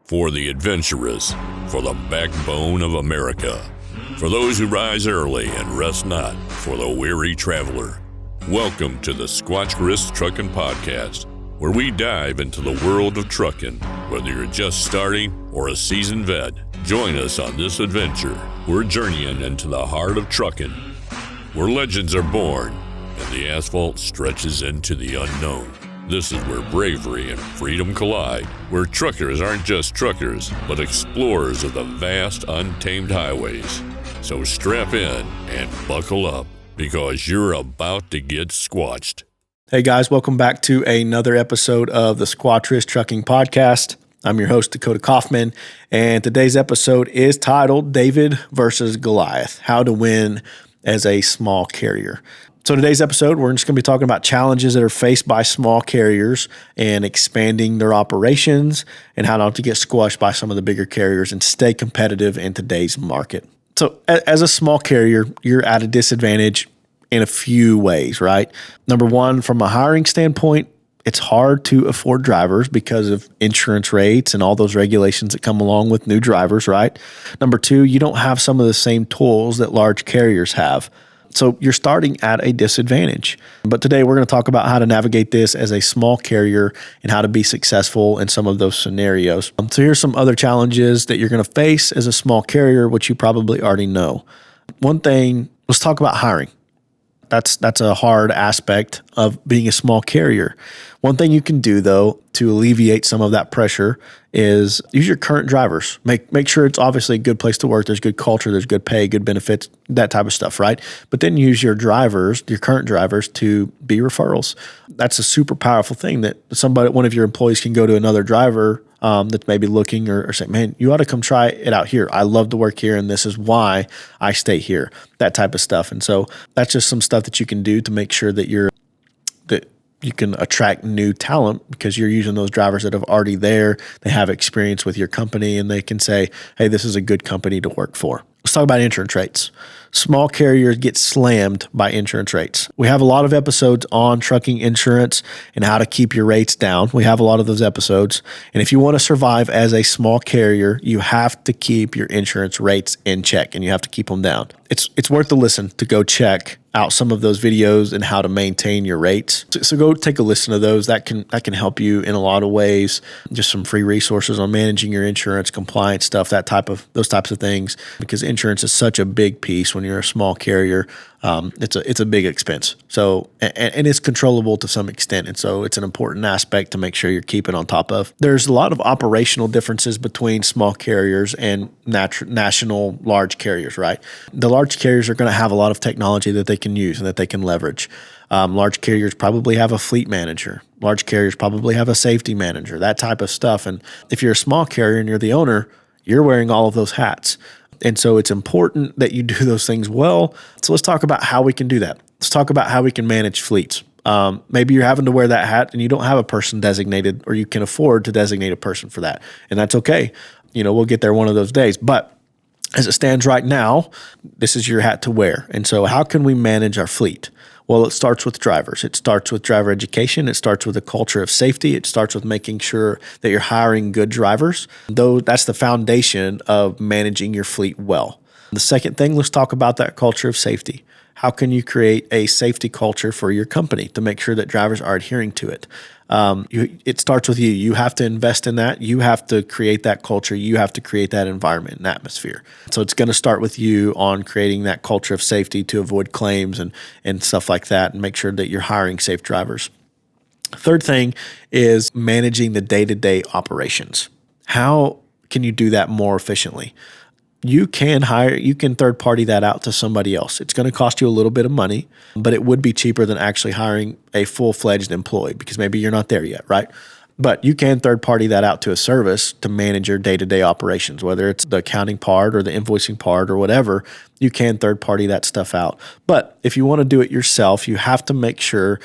For the adventurous, for the backbone of America, for those who rise early and rest not, for the weary traveler. Welcome to the Squatch Risk Trucking Podcast, where we dive into the world of trucking. Whether you're just starting or a seasoned vet, join us on this adventure. We're journeying into the heart of trucking, where legends are born and the asphalt stretches into the unknown. This is where bravery and freedom collide, where truckers aren't just truckers, but explorers of the vast, untamed highways. So strap in and buckle up, because you're about to get squatched. Hey guys, welcome back to another episode of the Squatch Risk Trucking Podcast. I'm your host, Dakota Kaufman, and today's episode is titled David versus Goliath, How to Win as a Small Carrier. So today's episode, we're just going to be talking about challenges that are faced by small carriers and expanding their operations and how not to get squashed by some of the bigger carriers and stay competitive in today's market. So as a small carrier, you're at a disadvantage in a few ways, right? Number one, from a hiring standpoint, it's hard to afford drivers because of insurance rates and all those regulations that come along with new drivers, right? Number two, you don't have some of the same tools that large carriers have. So you're starting at a disadvantage. But today we're going to talk about how to navigate this as a small carrier and how to be successful in some of those scenarios. So here's some other challenges that you're going to face as a small carrier, which you probably already know. One thing, let's talk about hiring. That's a hard aspect of being a small carrier. One thing you can do, though, to alleviate some of that pressure is use your current drivers. Make sure it's obviously a good place to work. There's good culture, there's good pay, good benefits, that type of stuff, right? But then use your drivers, your current drivers, to be referrals. That's a super powerful thing that one of your employees can go to another driver that's maybe looking or say, man, you ought to come try it out here. I love to work here, and this is why I stay here, that type of stuff. And so that's just some stuff that you can do to make sure that you can attract new talent, because you're using those drivers that have already there. They have experience with your company, and they can say, hey, this is a good company to work for. Let's talk about insurance rates. Small carriers get slammed by insurance rates. We have a lot of episodes on trucking insurance and how to keep your rates down. We have a lot of those episodes. And if you want to survive as a small carrier, you have to keep your insurance rates in check, and you have to keep them down. It's worth the listen to go check out some of those videos and how to maintain your rates. So go take a listen to those. That can help you in a lot of ways. Just some free resources on managing your insurance, compliance stuff, those types of things, because insurance is such a big piece when you're a small carrier. It's a big expense. So, and it's controllable to some extent. And so it's an important aspect to make sure you're keeping on top of. There's a lot of operational differences between small carriers and national large carriers, right? The large carriers are going to have a lot of technology that they can use and that they can leverage. Large carriers probably have a fleet manager. Large carriers probably have a safety manager, that type of stuff. And if you're a small carrier and you're the owner, you're wearing all of those hats. And so it's important that you do those things well. So let's talk about how we can do that. Let's talk about how we can manage fleets. Maybe you're having to wear that hat and you don't have a person designated, or you can afford to designate a person for that. And that's okay. We'll get there one of those days. But as it stands right now, this is your hat to wear. And so how can we manage our fleet? Well, it starts with drivers. It starts with driver education. It starts with a culture of safety. It starts with making sure that you're hiring good drivers. Though that's the foundation of managing your fleet well. The second thing, let's talk about that culture of safety. How can you create a safety culture for your company to make sure that drivers are adhering to it? It starts with you. You have to invest in that. You have to create that culture. You have to create that environment and atmosphere. So it's going to start with you on creating that culture of safety to avoid claims and stuff like that, and make sure that you're hiring safe drivers. Third thing is managing the day-to-day operations. How can you do that more efficiently? You can third party that out to somebody else. It's going to cost you a little bit of money, but it would be cheaper than actually hiring a full-fledged employee, because maybe you're not there yet, right? But you can third party that out to a service to manage your day-to-day operations, whether it's the accounting part or the invoicing part or whatever. You can third party that stuff out. But if you want to do it yourself, you have to make sure,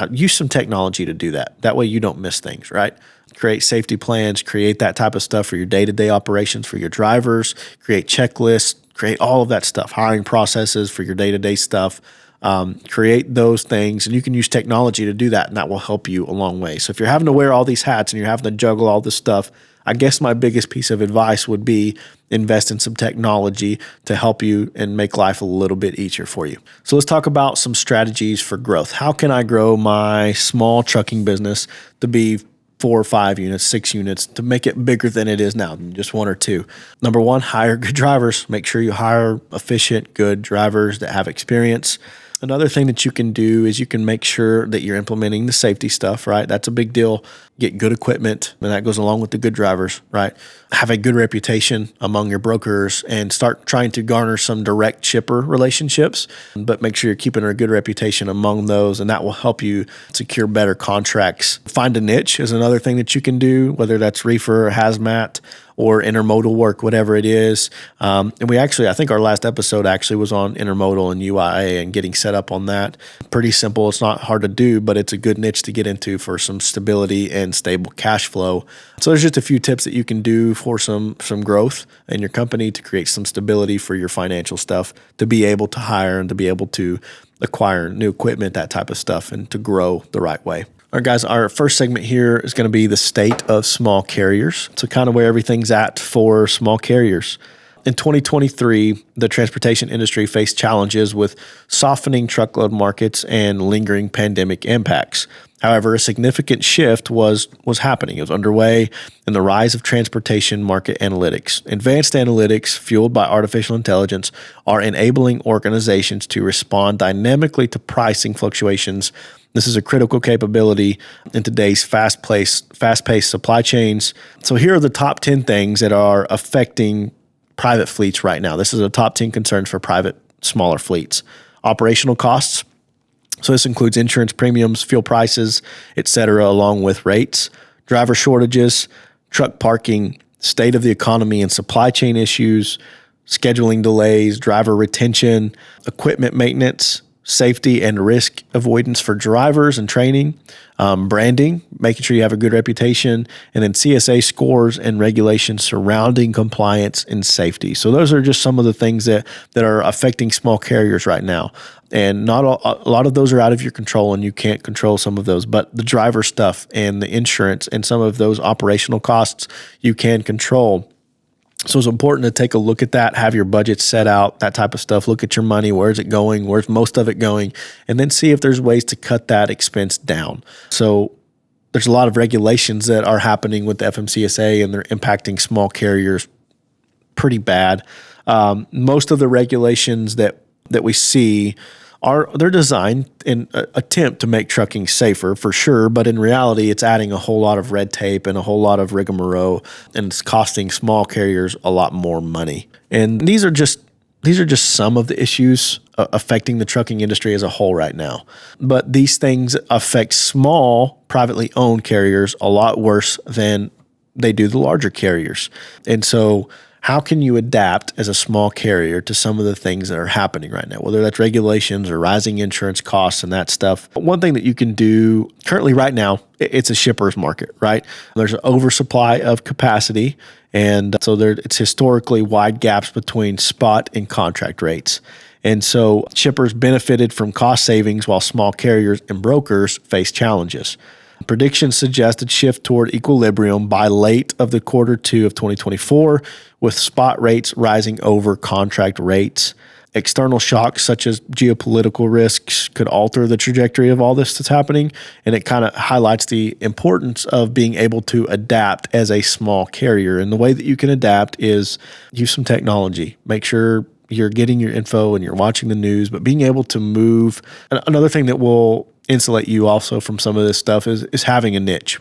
use some technology to do that. That way you don't miss things, right? Create safety plans, create that type of stuff for your day-to-day operations for your drivers, create checklists, create all of that stuff, hiring processes for your day-to-day stuff. Create those things, and you can use technology to do that, and that will help you a long way. So if you're having to wear all these hats and you're having to juggle all this stuff, I guess my biggest piece of advice would be invest in some technology to help you and make life a little bit easier for you. So let's talk about some strategies for growth. How can I grow my small trucking business to be 4 or 5 units, 6 units, to make it bigger than it is now, just 1 or 2? Number 1, hire good drivers. Make sure you hire efficient, good drivers that have experience. Another thing that you can do is you can make sure that you're implementing the safety stuff, right? That's a big deal. Get good equipment, and that goes along with the good drivers, right? Have a good reputation among your brokers and start trying to garner some direct shipper relationships, but make sure you're keeping a good reputation among those, and that will help you secure better contracts. Find a niche is another thing that you can do, whether that's reefer or hazmat or intermodal work, whatever it is. And I think our last episode actually was on intermodal and UIA and getting set up on that. Pretty simple. It's not hard to do, but it's a good niche to get into for some stability and stable cash flow. So there's just a few tips that you can do for some growth in your company to create some stability for your financial stuff, to be able to hire and to be able to acquire new equipment, that type of stuff, and to grow the right way. All right, guys, our first segment here is going to be the state of small carriers. So kind of where everything's at for small carriers. In 2023, the transportation industry faced challenges with softening truckload markets and lingering pandemic impacts. However, a significant shift was happening. It was underway in the rise of transportation market analytics. Advanced analytics, fueled by artificial intelligence, are enabling organizations to respond dynamically to pricing fluctuations. This is a critical capability in today's fast-paced supply chains. So here are the top 10 things that are affecting private fleets right now. This is the top 10 concerns for private, smaller fleets. Operational costs. So this includes insurance premiums, fuel prices, et cetera, along with rates. Driver shortages, truck parking, state of the economy and supply chain issues, scheduling delays, driver retention, equipment maintenance, safety and risk avoidance for drivers and training, branding, making sure you have a good reputation, and then CSA scores and regulations surrounding compliance and safety. So those are just some of the things that are affecting small carriers right now. And not a lot of those are out of your control, and you can't control some of those. But the driver stuff and the insurance and some of those operational costs you can control. So it's important to take a look at that, have your budget set out, that type of stuff. Look at your money. Where's it going? Where's most of it going? And then see if there's ways to cut that expense down. So there's a lot of regulations that are happening with the FMCSA, and they're impacting small carriers pretty bad. Most of the regulations that we see they're designed in an attempt to make trucking safer, for sure, but in reality, it's adding a whole lot of red tape and a whole lot of rigmarole, and it's costing small carriers a lot more money. And these are just some of the issues affecting the trucking industry as a whole right now. But these things affect small, privately owned carriers a lot worse than they do the larger carriers. And so how can you adapt as a small carrier to some of the things that are happening right now, whether that's regulations or rising insurance costs and that stuff? One thing that you can do currently right now, it's a shipper's market, right? There's an oversupply of capacity, and so it's historically wide gaps between spot and contract rates. And so shippers benefited from cost savings while small carriers and brokers face challenges. Predictions suggest a shift toward equilibrium by late of the quarter 2 of 2024, with spot rates rising over contract rates. External shocks such as geopolitical risks could alter the trajectory of all this that's happening, and it kind of highlights the importance of being able to adapt as a small carrier. And the way that you can adapt is use some technology. Make sure you're getting your info and you're watching the news, but being able to move. Another thing that will insulate you also from some of this stuff is having a niche,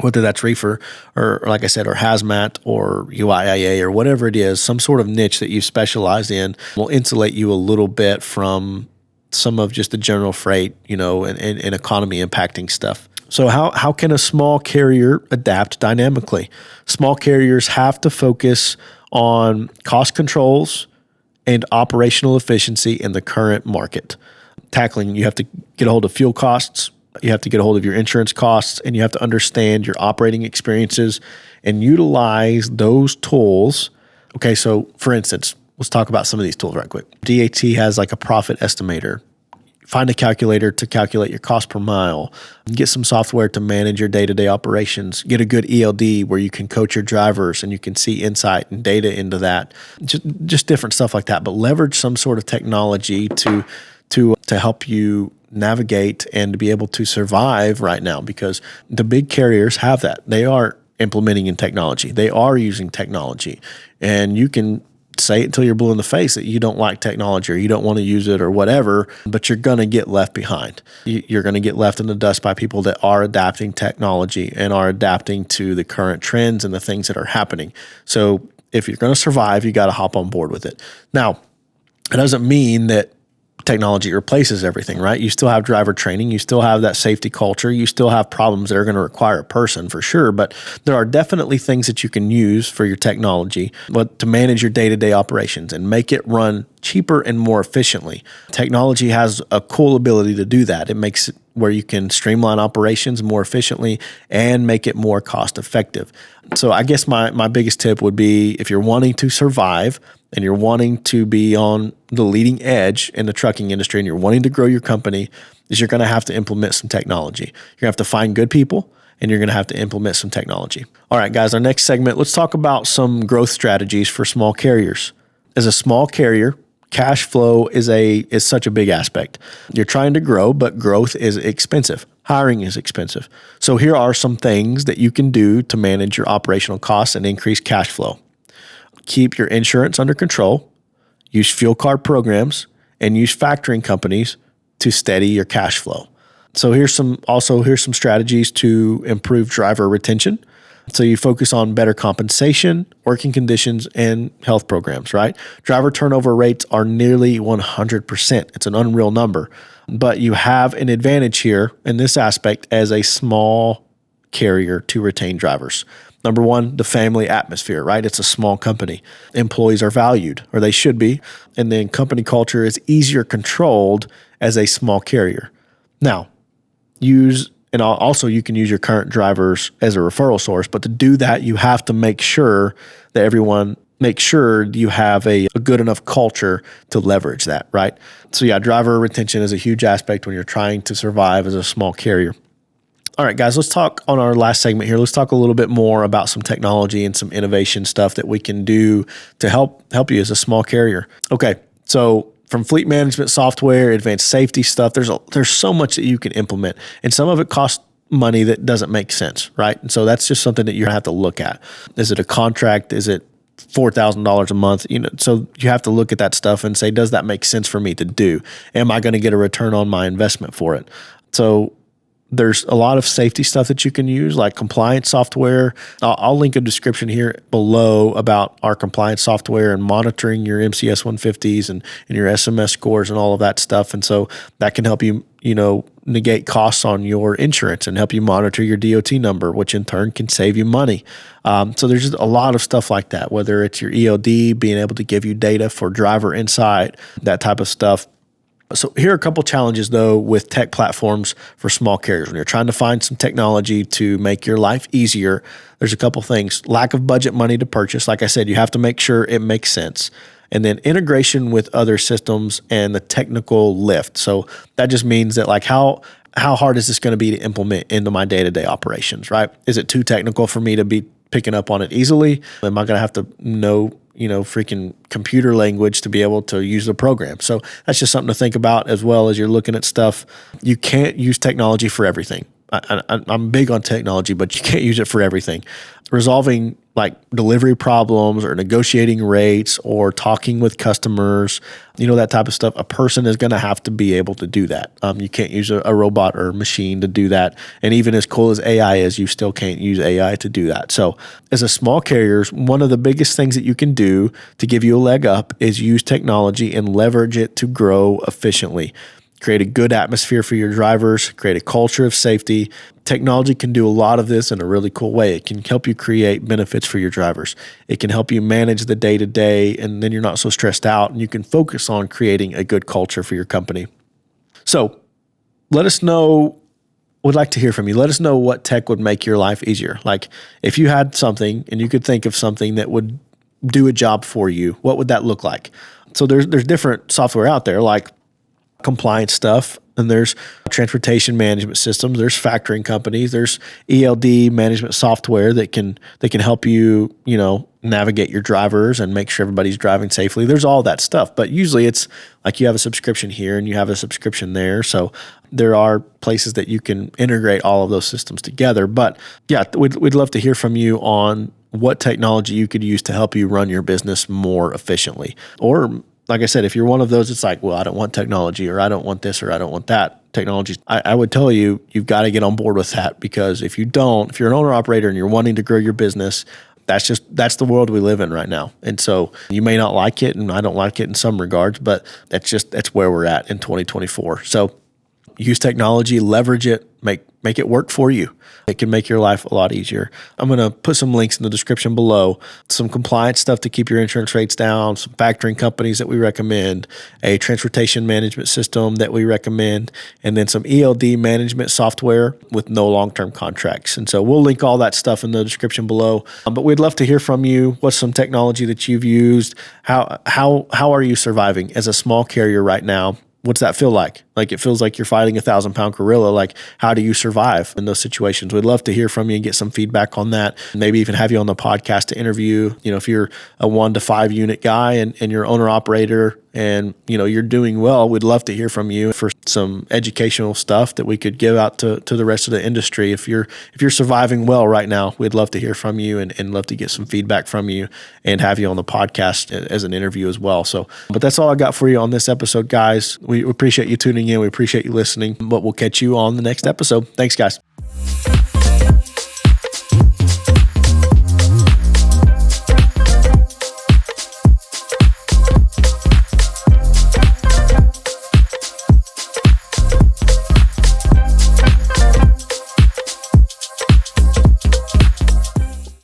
whether that's reefer or like I said, or hazmat or UIA or whatever it is. Some sort of niche that you specialize in will insulate you a little bit from some of just the general freight, and economy impacting stuff. So how can a small carrier adapt dynamically? Small carriers have to focus on cost controls and operational efficiency in the current market. You have to get a hold of fuel costs, you have to get a hold of your insurance costs, and you have to understand your operating experiences and utilize those tools. Okay, so for instance, let's talk about some of these tools right quick. DAT has like a profit estimator find a calculator to calculate your cost per mile, get some software to manage your day-to-day operations, get a good ELD where you can coach your drivers and you can see insight and data into that, just different stuff like that. But leverage some sort of technology to help you navigate and to be able to survive right now, because the big carriers have that. They are implementing in technology. They are using technology, and you can say it until you're blue in the face that you don't like technology or you don't want to use it or whatever, but you're going to get left behind. You're going to get left in the dust by people that are adapting technology and are adapting to the current trends and the things that are happening. So if you're going to survive, you got to hop on board with it. Now, it doesn't mean that technology replaces everything, right? You still have driver training, you still have that safety culture, you still have problems that are going to require a person for sure, but there are definitely things that you can use for your technology, but to manage your day-to-day operations and make it run cheaper and more efficiently. Technology has a cool ability to do that. It makes it where you can streamline operations more efficiently and make it more cost effective. So I guess my biggest tip would be, if you're wanting to survive and you're wanting to be on the leading edge in the trucking industry and you're wanting to grow your company, is you're going to have to implement some technology. You're going to have to find good people and you're going to have to implement some technology. All right, guys, our next segment, let's talk about some growth strategies for small carriers. As a small carrier, cash flow is such a big aspect. You're trying to grow, but growth is expensive. Hiring is expensive. So here are some things that you can do to manage your operational costs and increase cash flow. Keep your insurance under control, use fuel card programs, and use factoring companies to steady your cash flow. So here's some strategies to improve driver retention. So you focus on better compensation, working conditions, and health programs, right? Driver turnover rates are nearly 100%. It's an unreal number, but you have an advantage here in this aspect as a small carrier to retain drivers. Number one, the family atmosphere, right? It's a small company. Employees are valued, or they should be, and then company culture is easier controlled as a small carrier. Now, you can use your current drivers as a referral source, but to do that, you have to make sure that you have a good enough culture to leverage that, right? So yeah, driver retention is a huge aspect when you're trying to survive as a small carrier. All right, guys, let's talk on our last segment here. Let's talk a little bit more about some technology and some innovation stuff that we can do to help you as a small carrier. Okay, so from fleet management software, advanced safety stuff, there's so much that you can implement, and some of it costs money that doesn't make sense, right? And so that's just something that you have to look at. Is it a contract? Is it $4,000 a month? So you have to look at that stuff and say, does that make sense for me to do? Am I going to get a return on my investment for it? So there's a lot of safety stuff that you can use, like compliance software. I'll link a description here below about our compliance software and monitoring your MCS 150s and your SMS scores and all of that stuff. And so that can help you, negate costs on your insurance and help you monitor your DOT number, which in turn can save you money. So there's just a lot of stuff like that, whether it's your ELD, being able to give you data for driver insight, that type of stuff. So here are a couple challenges, though, with tech platforms for small carriers. When you're trying to find some technology to make your life easier, there's a couple things. Lack of budget money to purchase. Like I said, you have to make sure it makes sense. And then integration with other systems and the technical lift. So that just means that, like, how hard is this going to be to implement into my day-to-day operations, right? Is it too technical for me to be picking up on it easily? Am I going to have to know freaking computer language to be able to use the program? So that's just something to think about as well as you're looking at stuff. You can't use technology for everything. I'm big on technology, but you can't use it for everything. Resolving like delivery problems or negotiating rates or talking with customers, that type of stuff, a person is going to have to be able to do that. You can't use a robot or a machine to do that. And even as cool as AI is, you still can't use AI to do that. So as a small carrier, one of the biggest things that you can do to give you a leg up is use technology and leverage it to grow efficiently. Create a good atmosphere for your drivers, create a culture of safety. Technology can do a lot of this in a really cool way. It can help you create benefits for your drivers. It can help you manage the day-to-day, and then you're not so stressed out, and you can focus on creating a good culture for your company. So let us know. We'd like to hear from you. Let us know what tech would make your life easier. Like if you had something and you could think of something that would do a job for you, what would that look like? So there's different software out there, like compliance stuff, and there's transportation management systems, there's factoring companies, there's ELD management software that can help you, navigate your drivers and make sure everybody's driving safely. There's all that stuff, but usually it's like you have a subscription here and you have a subscription there. So there are places that you can integrate all of those systems together. But yeah, we'd love to hear from you on what technology you could use to help you run your business more efficiently. Or like I said, if you're one of those, it's like, well, I don't want technology, or I don't want this, or I don't want that technology. I would tell you, you've got to get on board with that, because if you're an owner operator and you're wanting to grow your business, that's the world we live in right now. And so you may not like it, and I don't like it in some regards, but that's where we're at in 2024. So use technology, leverage it, make it work for you. It can make your life a lot easier. I'm going to put some links in the description below, some compliance stuff to keep your insurance rates down, some factoring companies that we recommend, a transportation management system that we recommend, and then some ELD management software with no long-term contracts. And so we'll link all that stuff in the description below. But we'd love to hear from you. What's some technology that you've used? How are you surviving as a small carrier right now? What's that feel like? Like, it feels like you're fighting a 1,000-pound gorilla. Like, how do you survive in those situations? We'd love to hear from you and get some feedback on that. Maybe even have you on the podcast to interview. If you're a 1 to 5 unit guy and you're owner operator and you're doing well, we'd love to hear from you for some educational stuff that we could give out to the rest of the industry. If you're surviving well right now, we'd love to hear from you and love to get some feedback from you and have you on the podcast as an interview as well. So, but that's all I got for you on this episode, guys. We appreciate you tuning in. We appreciate you listening, but we'll catch you on the next episode. Thanks, guys.